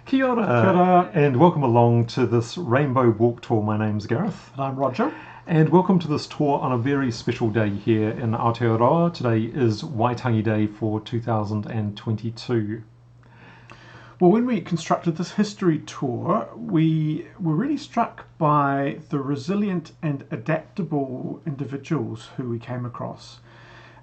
Kia ora, Kia ora. And welcome along to this Rainbow Walk Tour. My name's Gareth. And I'm Roger. And welcome to this tour on a very special day here in Aotearoa. Today is Waitangi Day for 2022. Well, when we constructed this history tour, we were really struck by the resilient and adaptable individuals who we came across.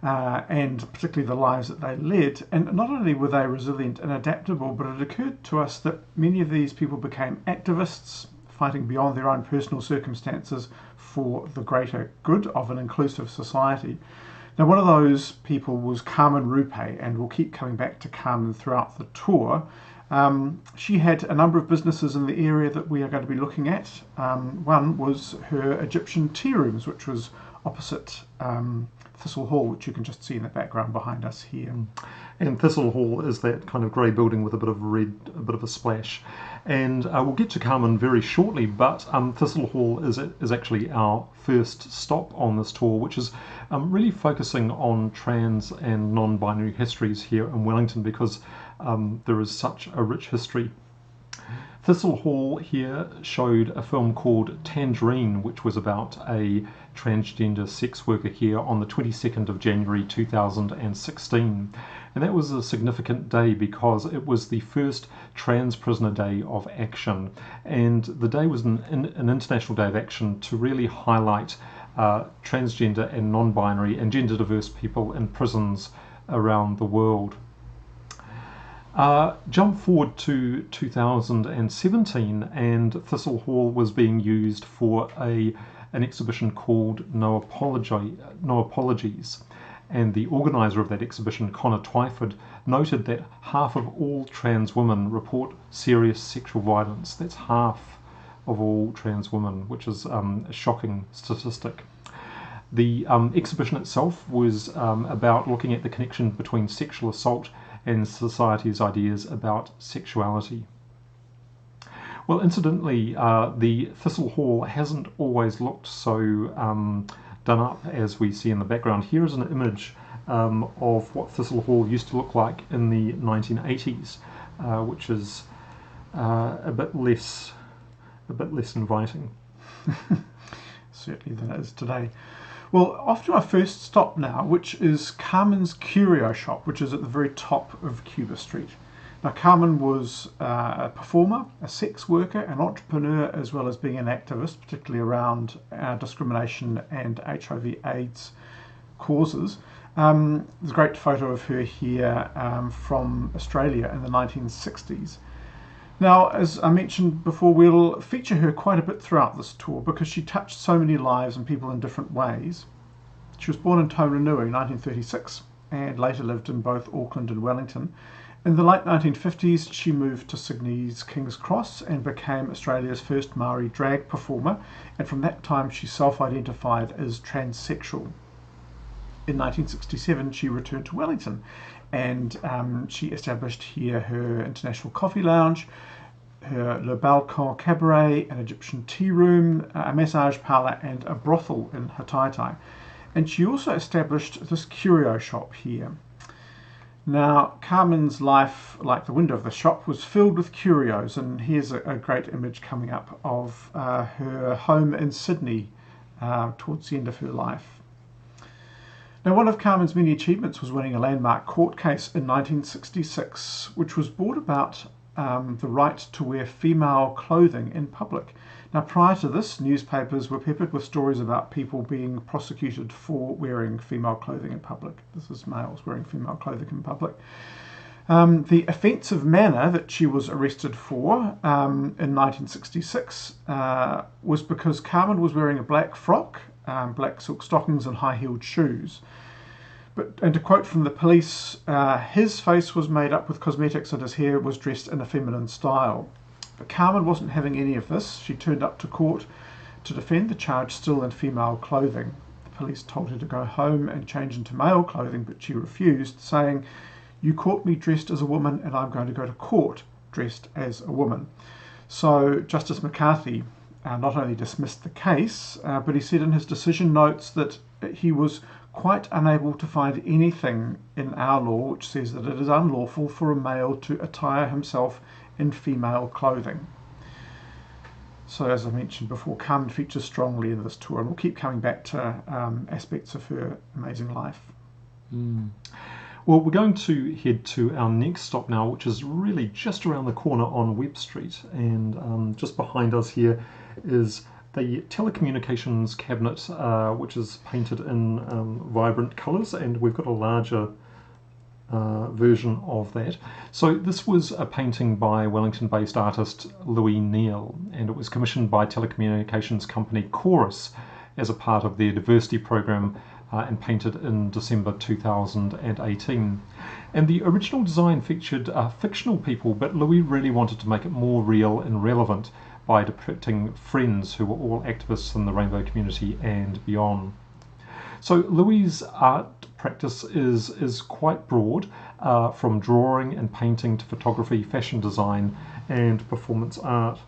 And particularly the lives that they led. And not only were they resilient and adaptable, but it occurred to us that many of these people became activists, fighting beyond their own personal circumstances for the greater good of an inclusive society. Now, one of those people was Carmen Rupe, and we'll keep coming back to Carmen throughout the tour. She had a number of businesses in the area that we are going to be looking at. One was her Egyptian tea rooms, which was opposite Thistle Hall, which you can just see in the background behind us here. And Thistle Hall is that kind of grey building with a bit of red, a bit of a splash. And we'll get to Carmen very shortly, but Thistle Hall is actually our first stop on this tour, which is really focusing on trans and non-binary histories here in Wellington, because there is such a rich history. Thistle Hall here showed a film called Tangerine, which was about a transgender sex worker here on the 22nd of January 2016. And that was a significant day because it was the first Trans Prisoner Day of Action. And the day was an international day of action to really highlight transgender and non-binary and gender diverse people in prisons around the world. Jump forward to 2017, and Thistle Hall was being used for an exhibition called No Apologies, and the organiser of that exhibition, Connor Twyford, noted that half of all trans women report serious sexual violence. That's half of all trans women, which is a shocking statistic. The exhibition itself was about looking at the connection between sexual assault and society's ideas about sexuality. Well, incidentally, the Thistle Hall hasn't always looked so done up as we see in the background. Here is an image of what Thistle Hall used to look like in the 1980s, which is a bit less inviting. Certainly than it is today. Well, off to our first stop now, which is Carmen's Curio shop, which is at the very top of Cuba Street. Now, Carmen was a performer, a sex worker, an entrepreneur, as well as being an activist, particularly around discrimination and HIV/AIDS causes. There's a great photo of her here from Australia in the 1960s. Now, as I mentioned before, we'll feature her quite a bit throughout this tour because she touched so many lives and people in different ways. She was born in Tauranga in 1936 and later lived in both Auckland and Wellington. In the late 1950s, she moved to Sydney's King's Cross and became Australia's first Maori drag performer, and from that time she self-identified as transsexual. In 1967, she returned to Wellington and she established here her International Coffee Lounge, her Le Balcon Cabaret, an Egyptian tea room, a massage parlour and a brothel in Hataitai. And she also established this curio shop here. Now, Carmen's life, like the window of the shop, was filled with curios, and here's a great image coming up of her home in Sydney towards the end of her life. Now, one of Carmen's many achievements was winning a landmark court case in 1966, which was brought about the right to wear female clothing in public. Now, prior to this, newspapers were peppered with stories about people being prosecuted for wearing female clothing in public. This is males wearing female clothing in public. The offensive manner that she was arrested for in 1966 was because Carmen was wearing a black frock, black silk stockings and high-heeled shoes. And to quote from the police, his face was made up with cosmetics and his hair was dressed in a feminine style. But Carmen wasn't having any of this. She turned up to court to defend the charge still in female clothing. The police told her to go home and change into male clothing, but she refused, saying, "You caught me dressed as a woman and I'm going to go to court dressed as a woman." So Justice McCarthy not only dismissed the case, but he said in his decision notes that he was quite unable to find anything in our law which says that it is unlawful for a male to attire himself in female clothing. So as I mentioned before, Carmen features strongly in this tour, and we'll keep coming back to aspects of her amazing life. Well, we're going to head to our next stop now, which is really just around the corner on Webb Street, and just behind us here is the Telecommunications Cabinet, which is painted in vibrant colours, and we've got a larger version of that. So this was a painting by Wellington-based artist Louis Neal, and it was commissioned by telecommunications company Chorus as a part of their diversity program, and painted in December 2018. And the original design featured fictional people, but Louis really wanted to make it more real and relevant by depicting friends who were all activists in the rainbow community and beyond. So Louis' art practice is quite broad, from drawing and painting to photography, fashion design, and performance art.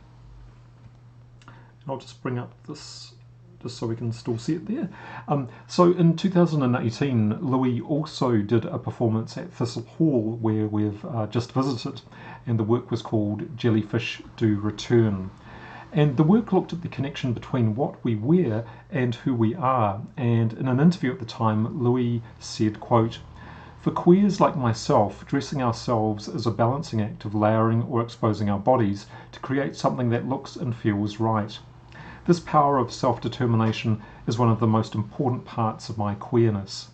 And I'll just bring up this just so we can still see it there. So in 2018, Louis also did a performance at Thistle Hall, where we've just visited, and the work was called Jellyfish Do Return. And the work looked at the connection between what we wear and who we are. And in an interview at the time, Louis said, quote, "For queers like myself, dressing ourselves is a balancing act of layering or exposing our bodies to create something that looks and feels right. This power of self-determination is one of the most important parts of my queerness."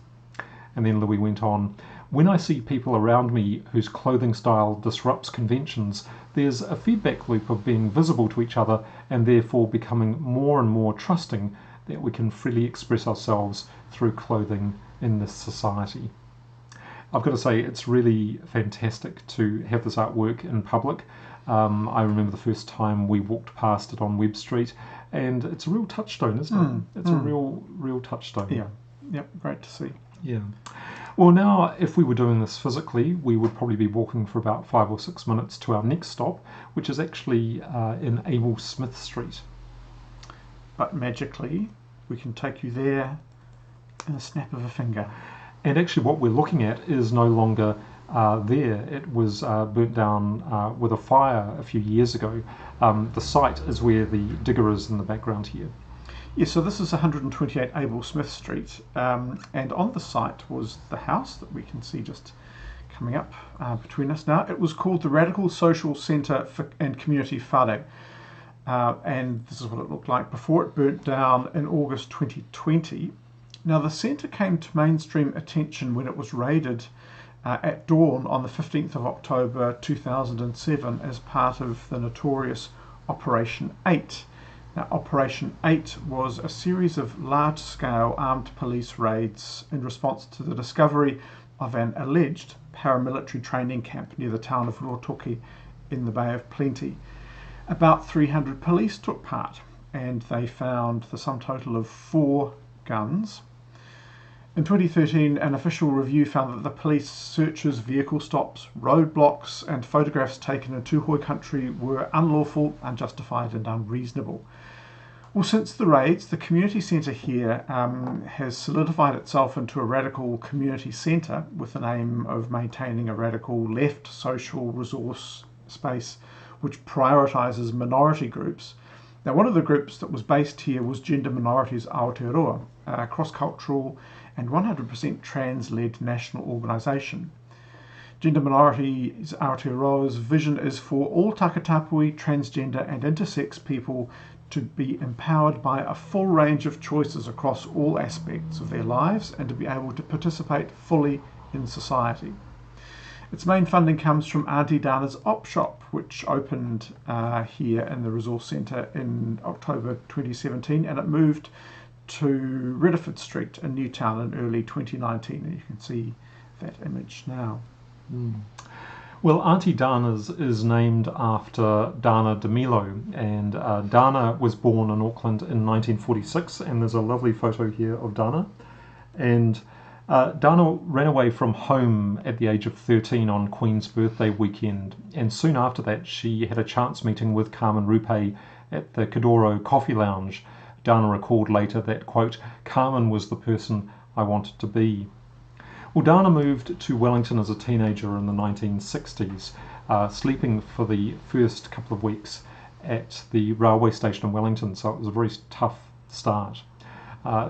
And then Louis went on, "When I see people around me whose clothing style disrupts conventions, there's a feedback loop of being visible to each other and therefore becoming more and more trusting that we can freely express ourselves through clothing in this society." I've got to say, it's really fantastic to have this artwork in public. I remember the first time we walked past it on Webb Street, and it's a real touchstone, isn't it? It's a real touchstone. Yeah, yep, great to see. Yeah. Well, now, if we were doing this physically, we would probably be walking for about 5 or 6 minutes to our next stop, which is actually in Abel Smith Street. But magically, we can take you there in a snap of a finger. And actually what we're looking at is no longer there. It was burnt down with a fire a few years ago. The site is where the digger is in the background here. Yeah, so this is 128 Abel Smith Street, and on the site was the house that we can see just coming up between us now. It was called the Radical Social Centre and Community Whare, and this is what it looked like before it burnt down in August 2020. Now the centre came to mainstream attention when it was raided at dawn on the 15th of October 2007 as part of the notorious Operation 8. Now, Operation 8 was a series of large-scale armed police raids in response to the discovery of an alleged paramilitary training camp near the town of Rotoki in the Bay of Plenty. About 300 police took part, and they found the sum total of 4 guns. In 2013, an official review found that the police searches, vehicle stops, roadblocks and photographs taken in Tūhoe country were unlawful, unjustified and unreasonable. Well, since the raids, the community centre here has solidified itself into a radical community centre with the aim of maintaining a radical left social resource space which prioritises minority groups. Now, one of the groups that was based here was Gender Minorities Aotearoa, a cross-cultural and 100% trans-led national organisation. Gender Minorities Aotearoa's vision is for all takatapui, transgender and intersex people to be empowered by a full range of choices across all aspects of their lives and to be able to participate fully in society. Its main funding comes from Auntie Dana's Op Shop, which opened here in the Resource Centre in October 2017, and it moved to Redford Street in Newtown in early 2019, and you can see that image now. Well, Auntie Dana's is named after Dana DeMilo, and Dana was born in Auckland in 1946, and there's a lovely photo here of Dana. And Dana ran away from home at the age of 13 on Queen's birthday weekend, and soon after that she had a chance meeting with Carmen Rupe at the Curio Coffee Lounge. Dana recalled later that, quote, "Carmen was the person I wanted to be." Well, Dana moved to Wellington as a teenager in the 1960s, sleeping for the first couple of weeks at the railway station in Wellington, so it was a very tough start.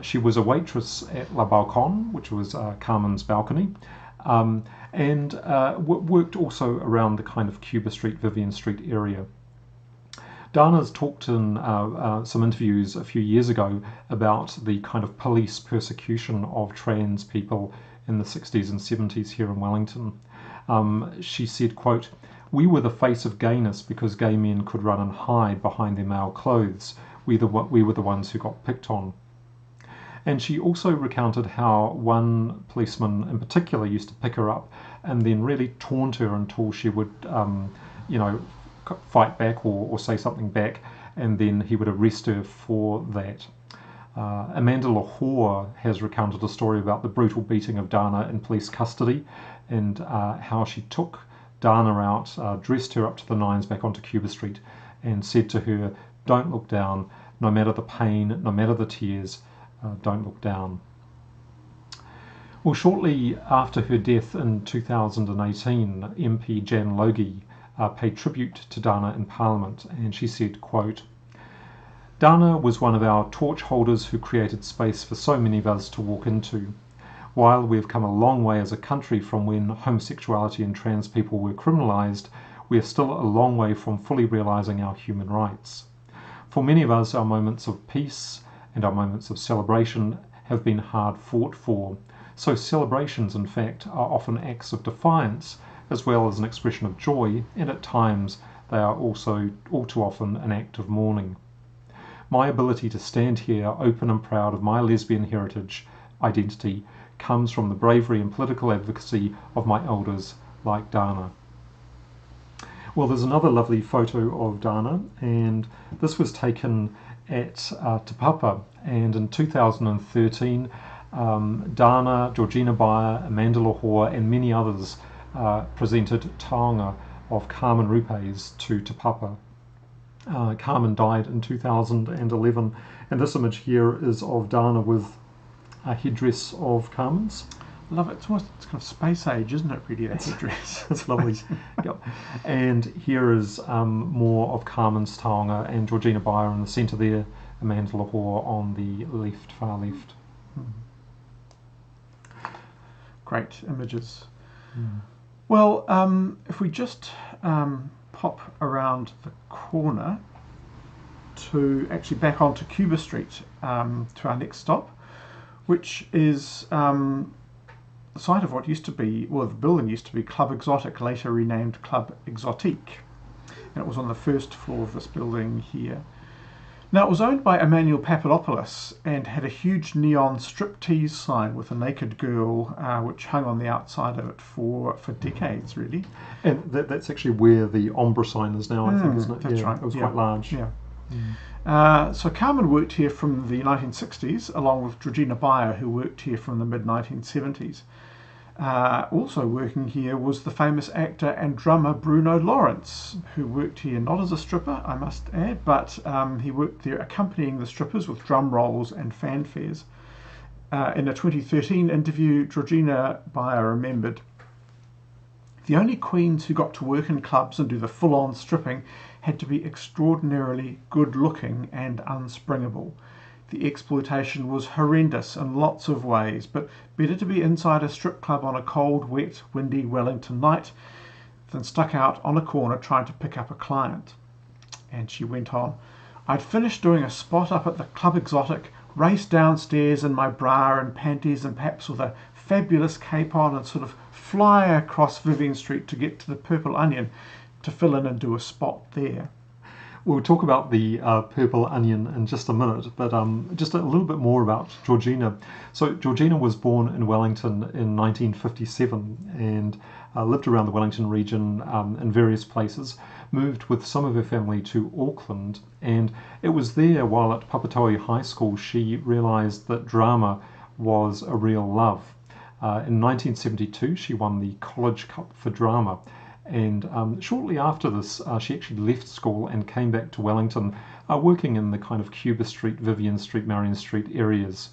She was a waitress at La Balcon, which was Carmen's balcony, and worked also around the kind of Cuba Street, Vivian Street area. Dana's talked in some interviews a few years ago about the kind of police persecution of trans people in the 60s and 70s here in Wellington. She said, quote, "We were the face of gayness because gay men could run and hide behind their male clothes. We were the ones who got picked on." And she also recounted how one policeman in particular used to pick her up and then really taunt her until she would, fight back or say something back, and then he would arrest her for that. Amanda Lahore has recounted a story about the brutal beating of Dana in police custody, and how she took Dana out, dressed her up to the nines back onto Cuba Street, and said to her, "Don't look down, no matter the pain, no matter the tears, don't look down." Well, shortly after her death in 2018, MP Jan Logie paid tribute to Dana in Parliament, and she said, quote, "Dana was one of our torch holders who created space for so many of us to walk into. While we've come a long way as a country from when homosexuality and trans people were criminalised, we are still a long way from fully realising our human rights. For many of us, our moments of peace and our moments of celebration have been hard fought for. So celebrations, in fact, are often acts of defiance as well as an expression of joy, and at times they are also all too often an act of mourning. My ability to stand here open and proud of my lesbian heritage, identity, comes from the bravery and political advocacy of my elders like Dana." Well, there's another lovely photo of Dana, and this was taken at Te Papa, and in 2013 Dana, Georgina Bayer, Amanda Lahore and many others presented taonga of Carmen Rupes to Te Papa. Carmen died in 2011, and this image here is of Dana with a headdress of Carmen's. I love it. It's kind of space age, isn't it, really, that headdress? It's lovely. Yep. And here is more of Carmen's taonga, and Georgina Bayer in the centre there, Amanda Lahore on the left, far left. Great images. Well, if we just pop around the corner to actually back onto Cuba Street to our next stop, which is the site of what used to be, well, the building used to be Club Exotic, later renamed Club Exotique, and it was on the first floor of this building here. Now, it was owned by Emmanuel Papadopoulos and had a huge neon striptease sign with a naked girl, which hung on the outside of it for decades, really. And that's actually where the Ombre sign is now, I think, isn't it? That's right. It was quite large. Yeah. So Carmen worked here from the 1960s, along with Georgina Bayer, who worked here from the mid-1970s. Also working here was the famous actor and drummer Bruno Lawrence, who worked here not as a stripper, I must add, but he worked there accompanying the strippers with drum rolls and fanfares. In a 2013 interview, Georgina Bayer remembered, "The only queens who got to work in clubs and do the full-on stripping had to be extraordinarily good-looking and unspringable. The exploitation was horrendous in lots of ways, but better to be inside a strip club on a cold, wet, windy Wellington night than stuck out on a corner trying to pick up a client." And she went on, "I'd finished doing a spot up at the Club Exotic, race downstairs in my bra and panties and perhaps with a fabulous cape on, and sort of fly across Vivian Street to get to the Purple Onion to fill in and do a spot there." We'll talk about the Purple Onion in just a minute, but just a little bit more about Georgina. So Georgina was born in Wellington in 1957 and lived around the Wellington region in various places, moved with some of her family to Auckland, and it was there while at Papatoetoe High School she realised that drama was a real love. In 1972 she won the College Cup for Drama, and shortly after this she actually left school and came back to Wellington, working in the kind of Cuba Street, Vivian Street, Marion Street areas.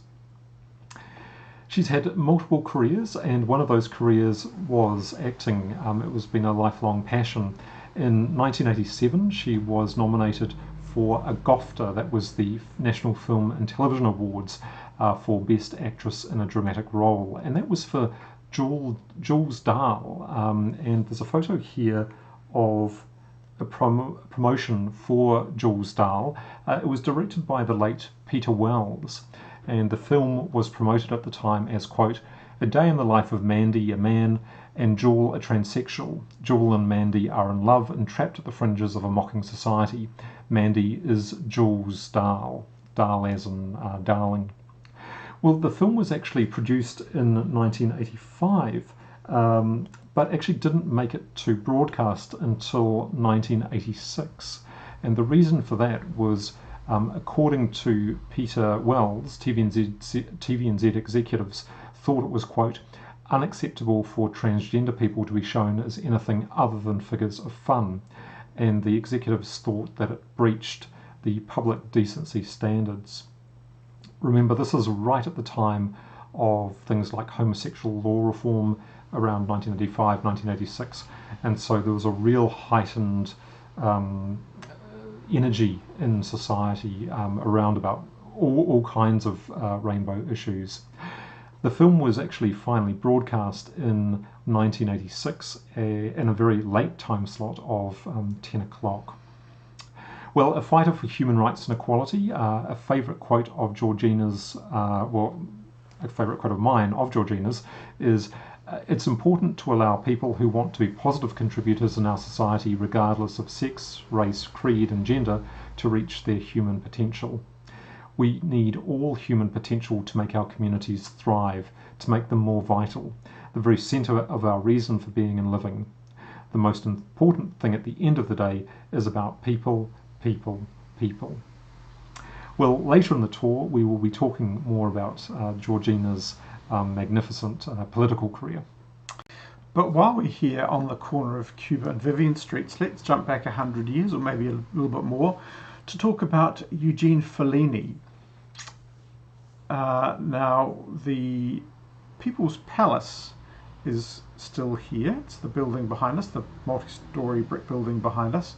She's had multiple careers, and one of those careers was acting. It was been a lifelong passion. In 1987, she was nominated for a GOFTA, that was the National Film and Television Awards, for Best Actress in a Dramatic Role, and that was for Jules Dahl. And there's a photo here of a promotion for Jules Dahl. It was directed by the late Peter Wells, and the film was promoted at the time as, quote, "A day in the life of Mandy, a man, and Jewel, a transsexual. Jewel and Mandy are in love and trapped at the fringes of a mocking society. Mandy is Jules Dahl," Dahl as in darling. Well, the film was actually produced in 1985, but actually didn't make it to broadcast until 1986. And the reason for that was, according to Peter Wells, TVNZ executives thought it was, quote, "unacceptable for transgender people to be shown as anything other than figures of fun," and the executives thought that it breached the public decency standards. Remember, this is right at the time of things like homosexual law reform around 1985, 1986, and so there was a real heightened energy in society around about all kinds of rainbow issues. The film was actually finally broadcast in 1986 in a very late time slot of 10 o'clock. Well, a fighter for human rights and equality, a favourite quote of Georgina's, a favourite quote of mine of Georgina's is, "It's important to allow people who want to be positive contributors in our society, regardless of sex, race, creed and gender, to reach their human potential. We need all human potential to make our communities thrive, to make them more vital, the very centre of our reason for being and living. The most important thing at the end of the day is about people, people, people." Well, later in the tour, we will be talking more about Georgina's magnificent political career. But while we're here on the corner of Cuba and Vivian Streets, let's jump back 100 years, or maybe a little bit more, to talk about Eugene Fellini. Now, the People's Palace is still here. It's the building behind us, the multi-storey brick building behind us.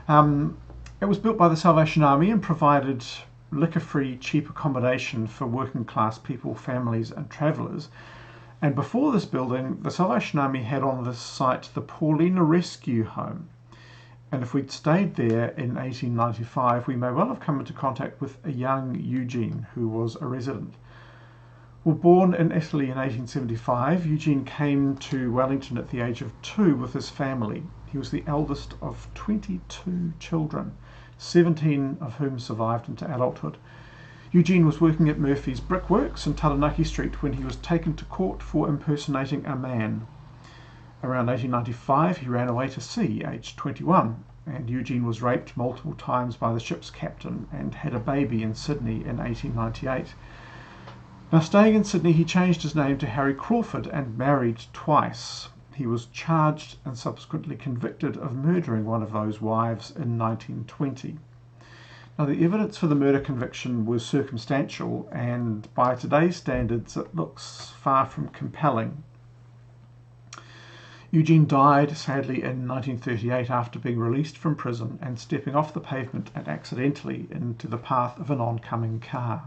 It was built by the Salvation Army and provided liquor-free, cheap accommodation for working-class people, families and travellers. And before this building, the Salvation Army had on this site the Paulina Rescue Home. And if we'd stayed there in 1895, we may well have come into contact with a young Eugene who was a resident. Well, born in Italy in 1875, Eugene came to Wellington at the age of 2 with his family. He was the eldest of 22 children, 17 of whom survived into adulthood. Eugene was working at Murphy's Brickworks in Taranaki Street when he was taken to court for impersonating a man. Around 1895, he ran away to sea, aged 21, and Eugene was raped multiple times by the ship's captain and had a baby in Sydney in 1898. Now, staying in Sydney, he changed his name to Harry Crawford and married twice. He was charged and subsequently convicted of murdering one of those wives in 1920. Now, the evidence for the murder conviction was circumstantial, and by today's standards, it looks far from compelling. Eugene died, sadly, in 1938 after being released from prison and stepping off the pavement and accidentally into the path of an oncoming car.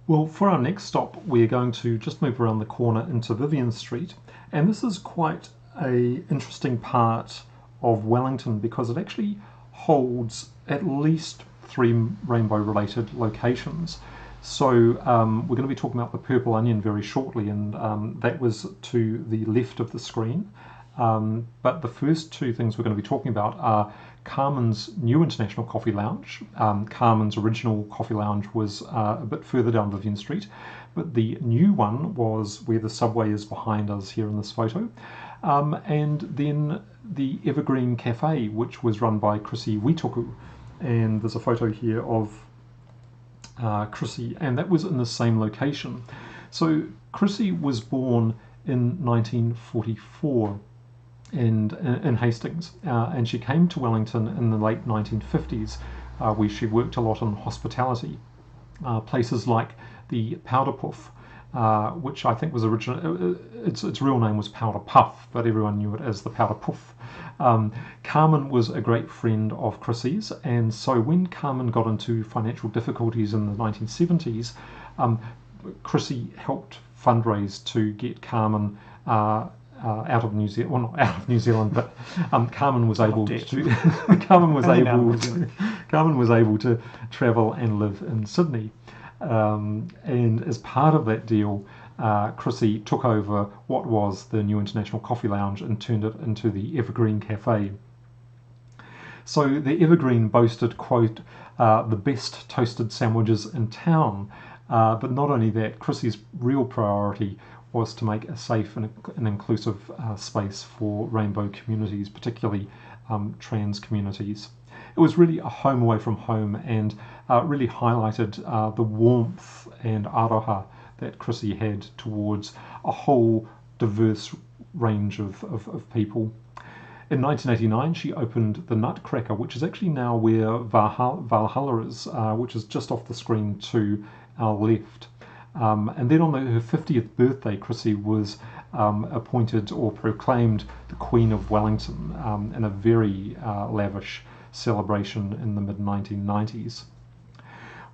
Well, for our next stop, we're going to just move around the corner into Vivian Street, and this is quite an interesting part of Wellington because it actually holds at least 3 rainbow-related locations. So we're going to be talking about the Purple Onion very shortly, and that was to the left of the screen. But the first 2 things we're going to be talking about are Carmen's new International Coffee Lounge. Carmen's original coffee lounge was a bit further down Vivian Street, but the new one was where the subway is behind us here in this photo. And then the Evergreen Cafe, which was run by Chrissy Witoku. And there's a photo here of Chrissy, and that was in the same location. So Chrissy was born in 1944 in Hastings, and she came to Wellington in the late 1950s, where she worked a lot in hospitality. Places like the Powder Puff, which I think was original. Its real name was Powder Puff, but everyone knew it as the Powder Puff. Carmen was a great friend of Chrissy's, and so when Carmen got into financial difficulties in the 1970s, Chrissy helped fundraise to get Carmen out of New Zealand. Well, not out of New Zealand, but Carmen was able to. Carmen was able to travel and live in Sydney, and as part of that deal, Chrissy took over what was the new International Coffee Lounge and turned it into the Evergreen Cafe. So the Evergreen boasted, quote, the best toasted sandwiches in town. But not only that, Chrissy's real priority was to make a safe and inclusive space for rainbow communities, particularly trans communities. It was really a home away from home, and really highlighted the warmth and aroha that Chrissy had towards a whole diverse range of people. In 1989, she opened the Nutcracker, which is actually now where Valhalla is, which is just off the screen to our left. And then on her 50th birthday, Chrissy was appointed or proclaimed the Queen of Wellington in a very lavish celebration in the mid-1990s.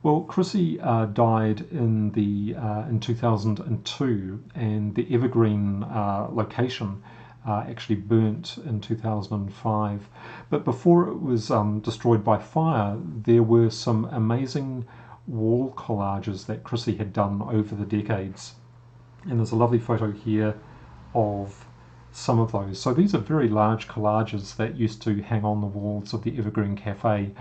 Well, Chrissy died in 2002, and the Evergreen location actually burnt in 2005. But before it was destroyed by fire, there were some amazing wall collages that Chrissy had done over the decades. And there's a lovely photo here of some of those. So these are very large collages that used to hang on the walls of the Evergreen Cafe,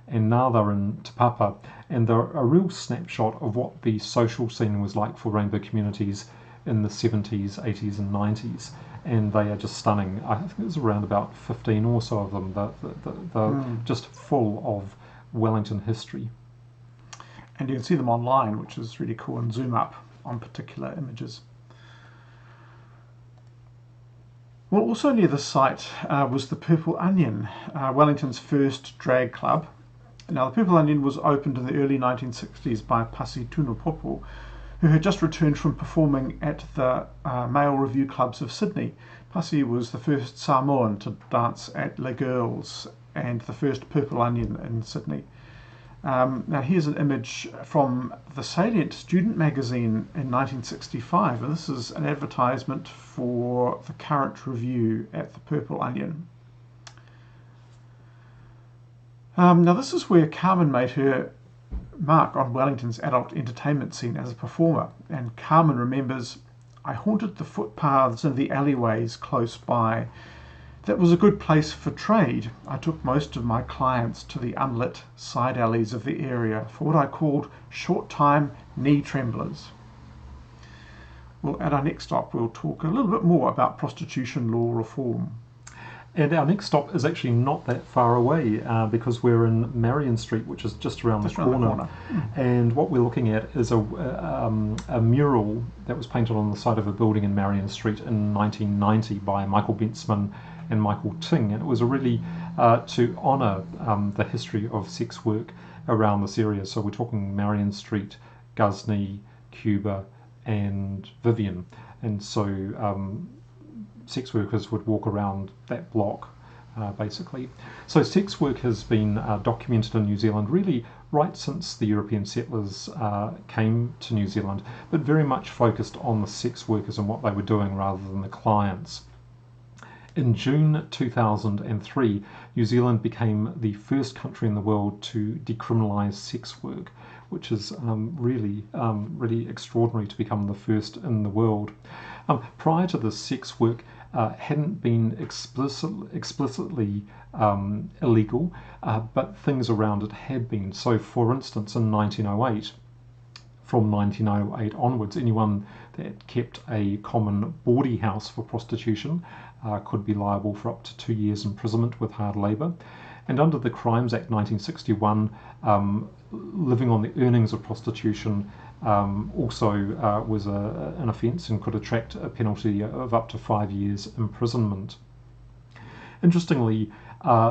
and now they're in Te Papa, and they're a real snapshot of what the social scene was like for rainbow communities in the 70s, 80s and 90s. And they are just stunning. I think there's around about 15 or so of them. They're just full of Wellington history. And you can see them online, which is really cool, and zoom up on particular images. Well, also near the site was the Purple Onion, Wellington's first drag club. Now, the Purple Onion was opened in the early 1960s by Pasi Tunupopo, who had just returned from performing at the male review clubs of Sydney. Pasi was the first Samoan to dance at Les Girls and the first Purple Onion in Sydney. Now here's an image from the Salient student magazine in 1965, and this is an advertisement for the current review at the Purple Onion. Now this is where Carmen made her mark on Wellington's adult entertainment scene as a performer, and Carmen remembers, "I haunted the footpaths and the alleyways close by. That was a good place for trade. I took most of my clients to the unlit side alleys of the area for what I called short-time knee tremblers." Well, at our next stop, we'll talk a little bit more about prostitution law reform. And our next stop is actually not that far away, because we're in Marion Street, which is just around the corner. And what we're looking at is a mural that was painted on the side of a building in Marion Street in 1990 by Michael Bentzman and Michael Ting. And it was really to honour the history of sex work around this area. So we're talking Marion Street, Ghuznee, Cuba and Vivian. And so sex workers would walk around that block, basically. So sex work has been documented in New Zealand really right since the European settlers came to New Zealand, but very much focused on the sex workers and what they were doing rather than the clients. In June 2003, New Zealand became the first country in the world to decriminalise sex work, which is really extraordinary to become the first in the world. Prior to this, sex work hadn't been explicitly illegal, but things around it had been. So, for instance, in 1908, from 1908 onwards, anyone that kept a common bawdy house for prostitution could be liable for up to 2 years imprisonment with hard labour. And under the Crimes Act 1961, living on the earnings of prostitution also was an offence and could attract a penalty of up to 5 years imprisonment. Interestingly,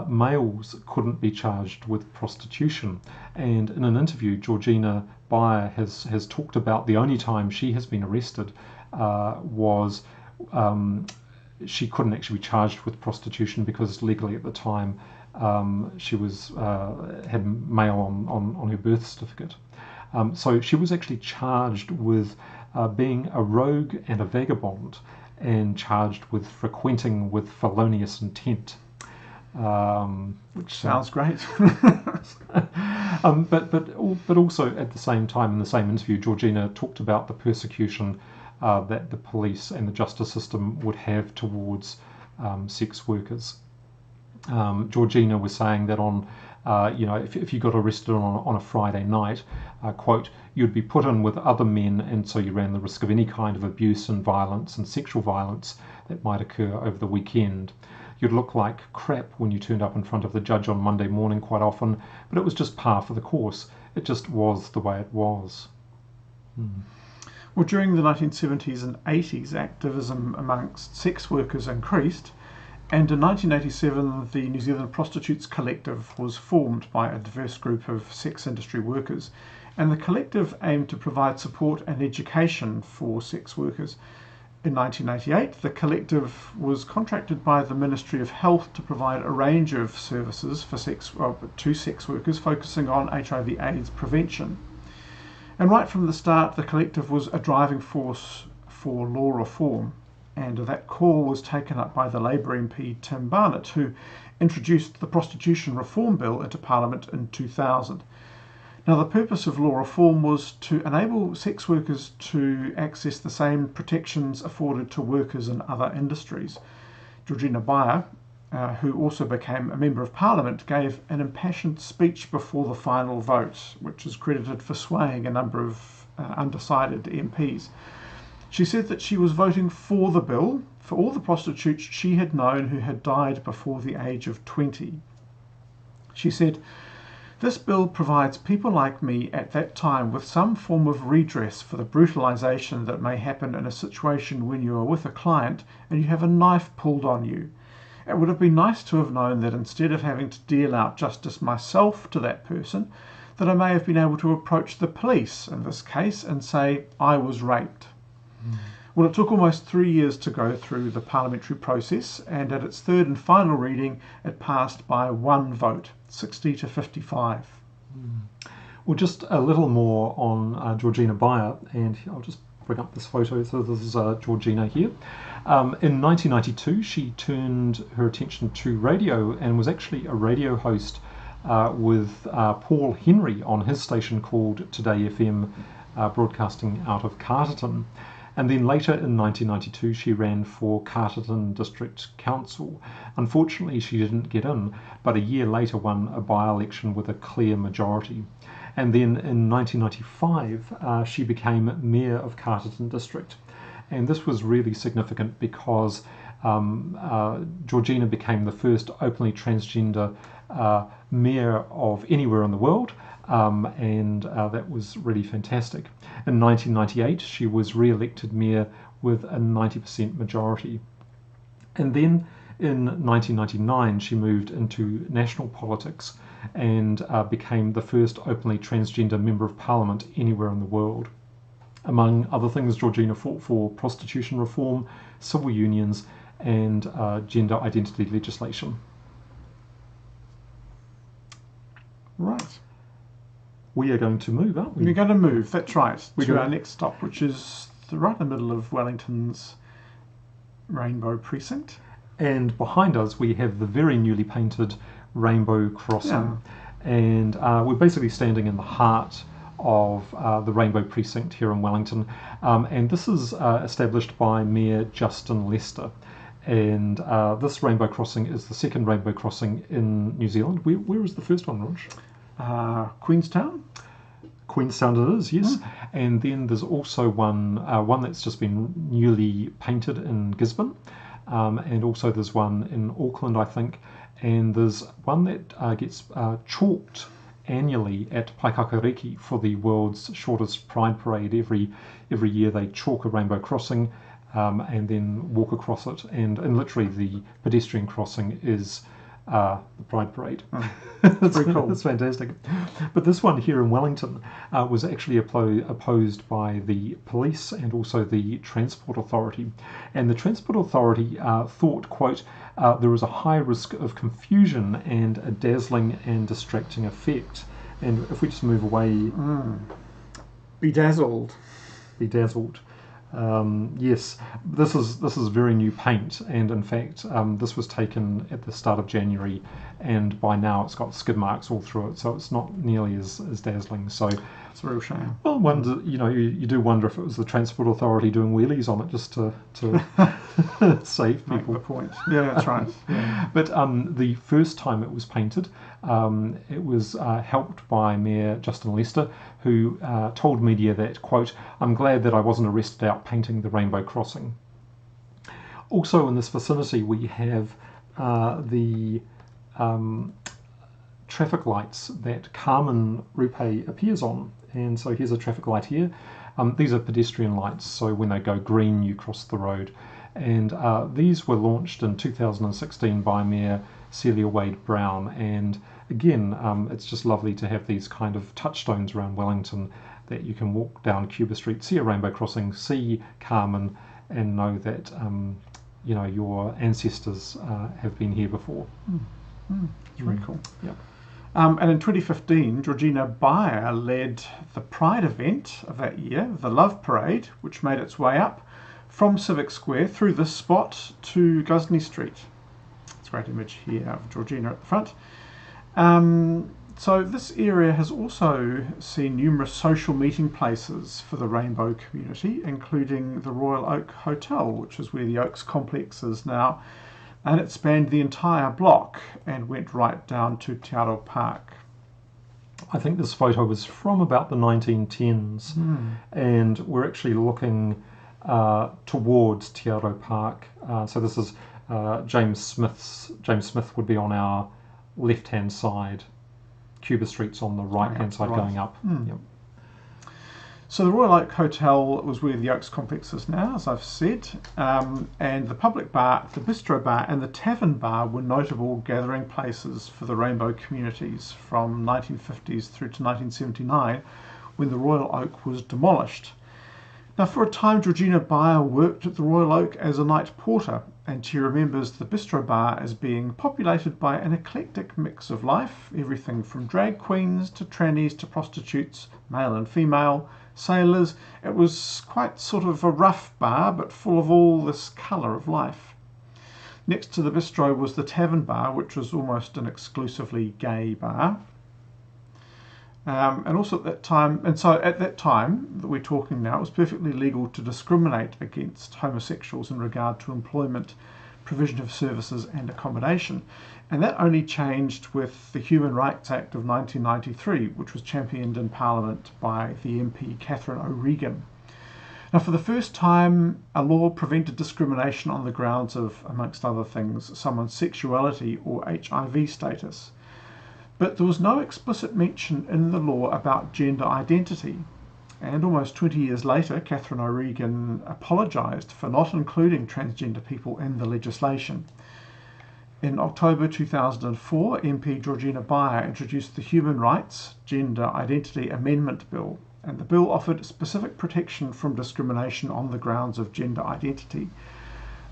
males couldn't be charged with prostitution. And in an interview, Georgina Beyer has talked about the only time she has been arrested was she couldn't actually be charged with prostitution because legally at the time she was had male on her birth certificate. So she was actually charged with being a rogue and a vagabond, and charged with frequenting with felonious intent. Which sounds great. But also at the same time, in the same interview, Georgina talked about the persecution that the police and the justice system would have towards sex workers. Georgina was saying that if you got arrested on a Friday night, quote, you'd be put in with other men, and so you ran the risk of any kind of abuse and violence and sexual violence that might occur over the weekend. You'd look like crap when you turned up in front of the judge on Monday morning quite often, but it was just par for the course. It just was the way it was. Well, during the 1970s and 80s, activism amongst sex workers increased, and in 1987 the New Zealand Prostitutes Collective was formed by a diverse group of sex industry workers, and the collective aimed to provide support and education for sex workers. In 1988, the collective was contracted by the Ministry of Health to provide a range of services for to sex workers, focusing on HIV/AIDS prevention. And right from the start, the collective was a driving force for law reform, and that call was taken up by the Labour MP Tim Barnett, who introduced the Prostitution Reform Bill into Parliament in 2000. Now, the purpose of law reform was to enable sex workers to access the same protections afforded to workers in other industries. Georgina Beyer, who also became a Member of Parliament, gave an impassioned speech before the final vote, which is credited for swaying a number of undecided MPs. She said that she was voting for the bill for all the prostitutes she had known who had died before the age of 20. She said, "This bill provides people like me at that time with some form of redress for the brutalisation that may happen in a situation when you are with a client and you have a knife pulled on you. It would have been nice to have known that instead of having to deal out justice myself to that person, that I may have been able to approach the police in this case and say, I was raped." Well, it took almost 3 years to go through the parliamentary process, and at its third and final reading, it passed by one vote, 60 to 55. Well, just a little more on Georgina Beyer, and I'll just bring up this photo. So this is Georgina here. In 1992, she turned her attention to radio and was actually a radio host with Paul Henry on his station called Today FM, broadcasting out of Carterton. And then later in 1992, she ran for Carterton District Council. Unfortunately, she didn't get in, but a year later won a by-election with a clear majority. And then in 1995, she became Mayor of Carterton District. And this was really significant because Georgina became the first openly transgender mayor of anywhere in the world. And that was really fantastic. In 1998, she was re-elected mayor with a 90% majority. And then in 1999, she moved into national politics and became the first openly transgender member of parliament anywhere in the world. Among other things, Georgina fought for prostitution reform, civil unions, and gender identity legislation. Right. We are going to move, aren't we? We're going to move, that's right, to our next stop, which is right in the middle of Wellington's Rainbow Precinct. And behind us we have the very newly painted Rainbow Crossing. Yeah. And we're basically standing in the heart of the Rainbow Precinct here in Wellington. And this is established by Mayor Justin Lester. And this Rainbow Crossing is the second Rainbow Crossing in New Zealand. Where was the first one, Rog? Queenstown? Queenstown it is, yes. And then there's also one that's just been newly painted in Gisborne. And also there's one in Auckland, I think. And there's one that gets chalked annually at Paikakariki for the world's shortest Pride Parade. Every year they chalk a Rainbow Crossing and then walk across it. And literally the pedestrian crossing is the Pride Parade. That's very cool. That's fantastic. But this one here in Wellington was actually opposed by the police and also the Transport Authority. And the Transport Authority thought, quote, there was a high risk of confusion and a dazzling and distracting effect. And if we just move away... Bedazzled. Yes, this is very new paint, and in fact this was taken at the start of January, and by now it's got skid marks all through it, so it's not nearly as dazzling. So it's a real shame. Well, you do wonder if it was the Transport Authority doing wheelies on it just to save people. Make the point. Yeah, that's right. Yeah. But the first time it was painted, it was helped by Mayor Justin Lester, who told media that, quote, "I'm glad that I wasn't arrested out painting the rainbow crossing." Also in this vicinity we have the traffic lights that Carmen Rupe appears on. And so here's a traffic light here. These are pedestrian lights, so when they go green you cross the road. And these were launched in 2016 by Mayor Celia Wade Brown, and again it's just lovely to have these kind of touchstones around Wellington that you can walk down Cuba Street, see a rainbow crossing, see Carmen, and know that your ancestors have been here before. It's really cool. Yep. And in 2015, Georgina Beyer led the Pride event of that year, the Love Parade, which made its way up from Civic Square through this spot to Gosney Street. It's a great image here of Georgina at the front. So this area has also seen numerous social meeting places for the Rainbow community, including the Royal Oak Hotel, which is where the Oaks complex is now, and it spanned the entire block and went right down to Te Aro Park. I think this photo was from about the 1910s, and we're actually looking towards Te Aro Park. So this is James Smith would be on our left-hand side. Cuba Street's on the right-hand side going up. Yep. So the Royal Oak Hotel was where the Oaks complex is now, as I've said, and the public bar, the bistro bar and the tavern bar were notable gathering places for the Rainbow communities from 1950s through to 1979, when the Royal Oak was demolished. Now, for a time, Georgina Beyer worked at the Royal Oak as a night porter, and she remembers the bistro bar as being populated by an eclectic mix of life, everything from drag queens to trannies to prostitutes, male and female, sailors. It was quite sort of a rough bar, but full of all this colour of life. Next to the bistro was the tavern bar, which was almost an exclusively gay bar. And also at that time, that we're talking now, it was perfectly legal to discriminate against homosexuals in regard to employment, provision of services and accommodation. And that only changed with the Human Rights Act of 1993, which was championed in Parliament by the MP Catherine O'Regan. Now, for the first time, a law prevented discrimination on the grounds of, amongst other things, someone's sexuality or HIV status. But there was no explicit mention in the law about gender identity. And almost 20 years later, Catherine O'Regan apologised for not including transgender people in the legislation. In October 2004, MP Georgina Beyer introduced the Human Rights Gender Identity Amendment Bill, and the bill offered specific protection from discrimination on the grounds of gender identity.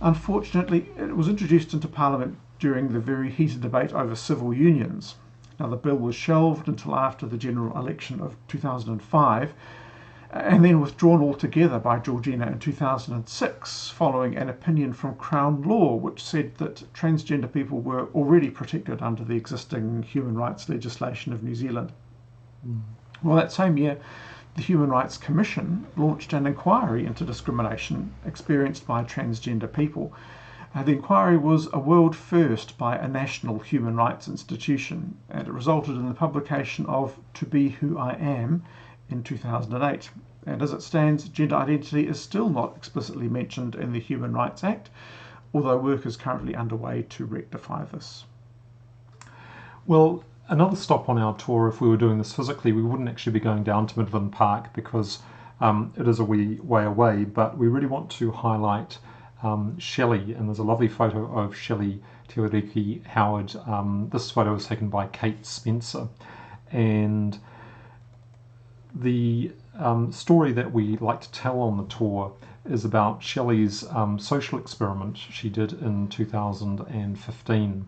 Unfortunately, it was introduced into Parliament during the very heated debate over civil unions. Now, the bill was shelved until after the general election of 2005, and then withdrawn altogether by Georgina in 2006, following an opinion from Crown Law which said that transgender people were already protected under the existing human rights legislation of New Zealand. Well, that same year, the Human Rights Commission launched an inquiry into discrimination experienced by transgender people. The inquiry was a world first by a national human rights institution, and it resulted in the publication of To Be Who I Am in 2008. And as it stands, gender identity is still not explicitly mentioned in the Human Rights Act, although work is currently underway to rectify this. Well, another stop on our tour, if we were doing this physically, we wouldn't actually be going down to Midland Park because it is a wee way away, but we really want to highlight Shelley, and there's a lovely photo of Shelley Te Riki Howard. This photo was taken by Kate Spencer, and the story that we like to tell on the tour is about Shelley's social experiment she did in 2015.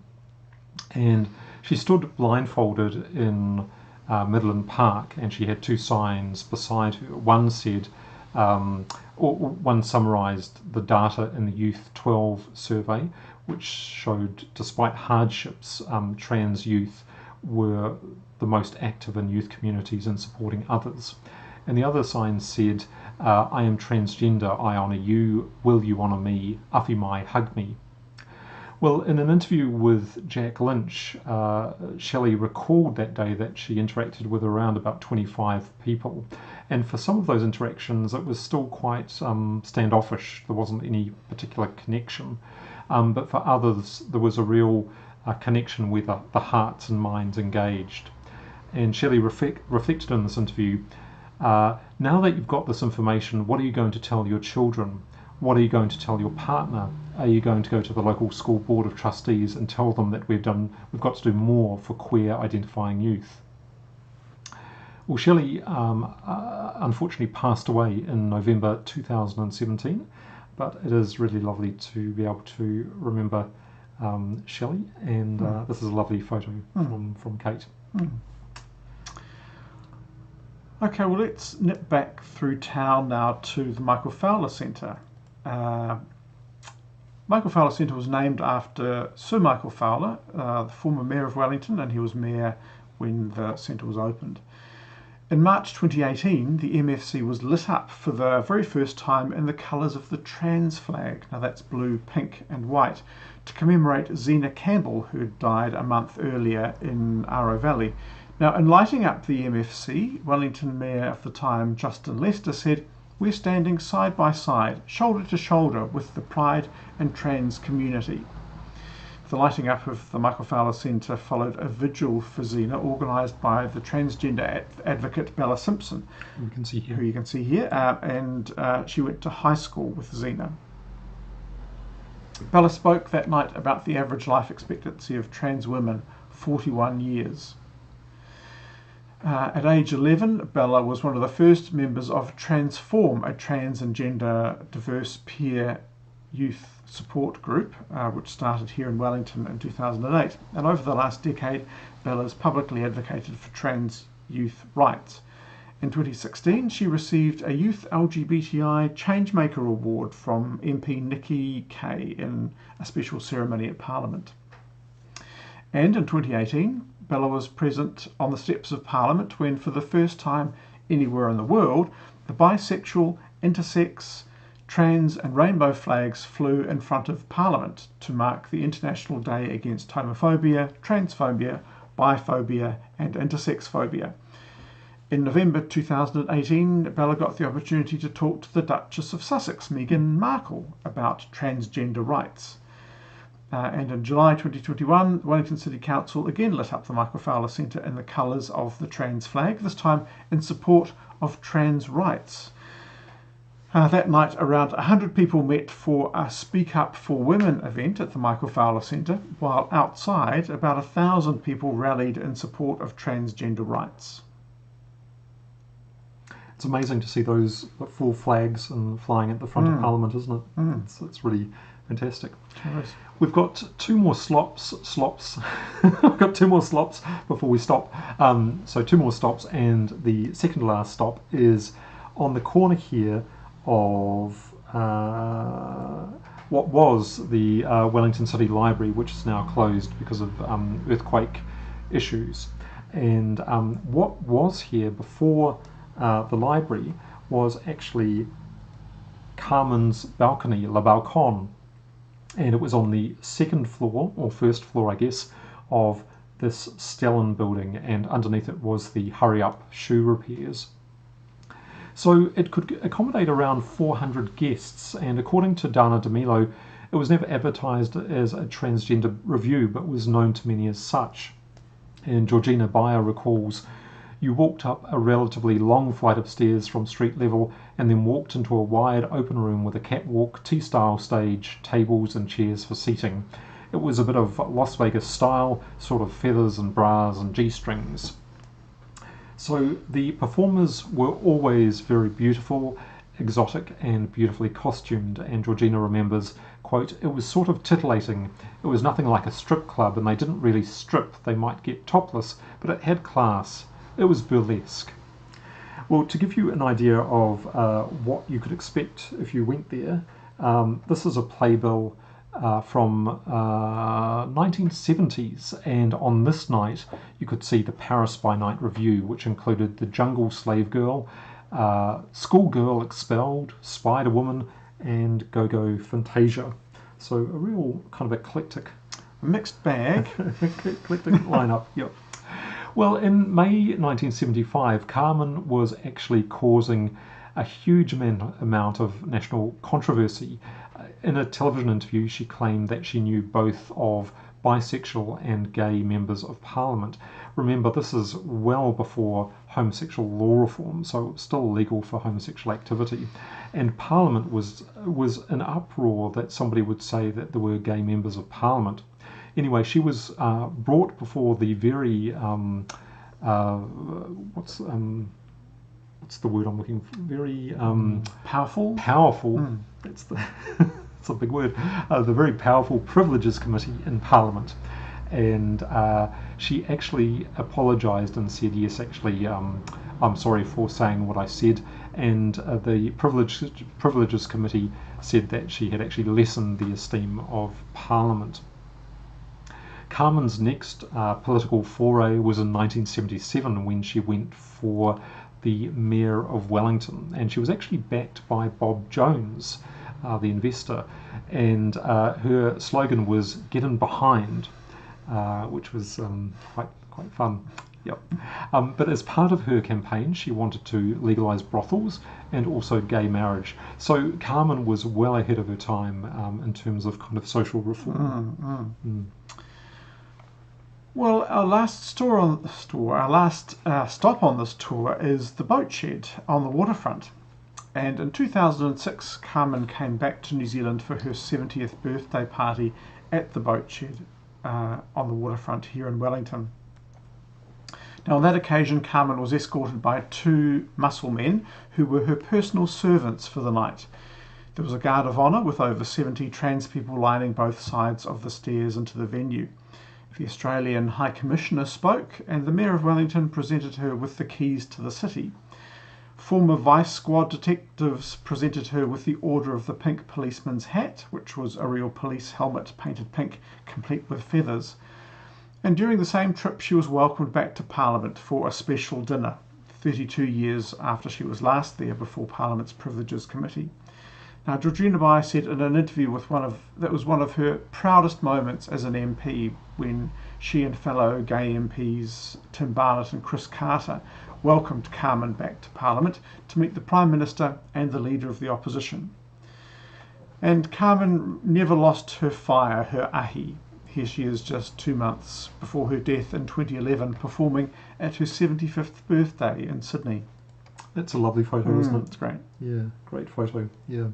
And she stood blindfolded in Midland Park, and she had two signs beside her. One said, one summarised the data in the Youth 12 survey, which showed despite hardships, trans youth were the most active in youth communities in supporting others. And the other sign said, I am transgender, I honour you, will you honour me, awhi mai, hug me. Well, in an interview with Jack Lynch, Shelley recalled that day that she interacted with around about 25 people. And for some of those interactions, it was still quite standoffish. There wasn't any particular connection. But for others, there was a real connection where the hearts and minds engaged. And Shelley reflected in this interview, now that you've got this information, what are you going to tell your children? What are you going to tell your partner? Are you going to go to the local school board of trustees and tell them that we've got to do more for queer identifying youth? Well, Shelley unfortunately passed away in November 2017, but it is really lovely to be able to remember Shelley, and this is a lovely photo from Kate. Okay, well, let's nip back through town now to the Michael Fowler Centre. Michael Fowler Centre was named after Sir Michael Fowler, the former Mayor of Wellington, and he was Mayor when the centre was opened. In March 2018, the MFC was lit up for the very first time in the colours of the trans flag, now that's blue, pink and white, to commemorate Zena Campbell, who had died a month earlier in Aro Valley. Now, in lighting up the MFC, Wellington Mayor of the time, Justin Lester, said, "We're standing side by side, shoulder to shoulder with the pride and trans community." The lighting up of the Michael Fowler Centre followed a vigil for Zena organised by the transgender advocate Bella Simpson, who you can see here, and she went to high school with Zena. Bella spoke that night about the average life expectancy of trans women, 41 years. At age 11, Bella was one of the first members of Transform, a trans and gender diverse peer youth support group, which started here in Wellington in 2008. And over the last decade, Bella's publicly advocated for trans youth rights. In 2016, she received a Youth LGBTI Changemaker Award from MP Nikki Kay in a special ceremony at Parliament. And in 2018, Bella was present on the steps of Parliament when, for the first time anywhere in the world, the bisexual, intersex, trans and rainbow flags flew in front of Parliament to mark the International Day Against Homophobia, Transphobia, Biphobia and Intersex phobia. In November 2018, Bella got the opportunity to talk to the Duchess of Sussex, Meghan Markle, about transgender rights. And in July 2021, the Wellington City Council again lit up the Michael Fowler Centre in the colours of the trans flag, this time in support of trans rights. That night, around 100 people met for a Speak Up for Women event at the Michael Fowler Centre, while outside, about 1,000 people rallied in support of transgender rights. It's amazing to see those full flags and flying at the front of Parliament, isn't it? It's really fantastic. Nice. We've got two more slops. We've got two more slops before we stop. So two more stops, and the second to last stop is on the corner here of what was the Wellington City Library, which is now closed because of earthquake issues. And what was here before the library was actually Carmen's balcony, La Balcon, and it was on the second floor, or first floor I guess, of this Stellan building, and underneath it was the Hurry Up shoe repairs. So it could accommodate around 400 guests, and according to Dana DeMilo, it was never advertised as a transgender review, but was known to many as such. And Georgina Bayer recalls, "You walked up a relatively long flight of stairs from street level and then walked into a wide open room with a catwalk, tea-style stage, tables and chairs for seating. It was a bit of Las Vegas style, sort of feathers and bras and G-strings. So the performers were always very beautiful, exotic and beautifully costumed, and Georgina remembers, quote, "It was sort of titillating. It was nothing like a strip club, and they didn't really strip. They might get topless, but it had class. It was burlesque." Well, to give you an idea of what you could expect if you went there, this is a playbill from 1970s, and on this night you could see the Paris by Night review, which included the Jungle Slave Girl, Schoolgirl Expelled, Spider Woman, and Go-Go Fantasia. So a real kind of eclectic Mixed bag. eclectic lineup. Yep. Well, in May 1975, Carmen was actually causing a huge amount of national controversy. In a television interview, she claimed that she knew both of bisexual and gay members of Parliament. Remember, this is well before homosexual law reform, so it was still illegal for homosexual activity. And Parliament was in uproar that somebody would say that there were gay members of Parliament. Anyway, she was brought before the very what's the word I'm looking for? Very Powerful. That's the it's a big word. The very powerful Privileges Committee in Parliament, and she actually apologised and said, "Yes, actually, I'm sorry for saying what I said." And the Privileges Committee said that she had actually lessened the esteem of Parliament. Carmen's next political foray was in 1977 when she went for the Mayor of Wellington, and she was actually backed by Bob Jones, the investor, and her slogan was "Get in behind," which was quite fun. Yep. But as part of her campaign, she wanted to legalise brothels and also gay marriage. So Carmen was well ahead of her time in terms of kind of social reform. Well, our last stop on this tour is the boat shed on the waterfront. And in 2006, Carmen came back to New Zealand for her 70th birthday party at the boat shed on the waterfront here in Wellington. Now, on that occasion, Carmen was escorted by 2 muscle men who were her personal servants for the night. There was a guard of honour with over 70 trans people lining both sides of the stairs into the venue. The Australian High Commissioner spoke, and the Mayor of Wellington presented her with the keys to the city. Former Vice Squad detectives presented her with the Order of the Pink Policeman's hat, which was a real police helmet painted pink, complete with feathers. And during the same trip, she was welcomed back to Parliament for a special dinner, 32 years after she was last there before Parliament's Privileges Committee. Now, Georgina Bai said in an interview that was one of her proudest moments as an MP when she and fellow gay MPs Tim Barnett and Chris Carter welcomed Carmen back to Parliament to meet the Prime Minister and the Leader of the Opposition. And Carmen never lost her fire, her ahi. Here she is just 2 months before her death in 2011, performing at her 75th birthday in Sydney. That's a lovely photo, isn't it? It's great. Yeah, great photo. Yeah.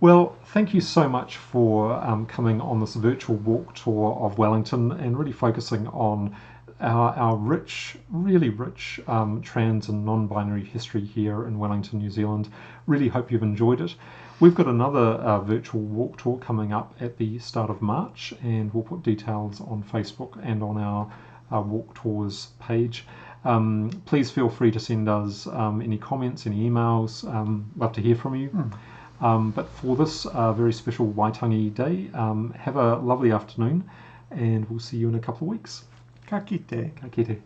Well, thank you so much for coming on this virtual walk tour of Wellington and really focusing on our rich, really rich trans and non-binary history here in Wellington, New Zealand. Really hope you've enjoyed it. We've got another virtual walk tour coming up at the start of March, and we'll put details on Facebook and on our walk tours page. Please feel free to send us any comments, any emails. Love to hear from you. But for this very special Waitangi Day, have a lovely afternoon, and we'll see you in a couple of weeks. Ka kite. Ka kite.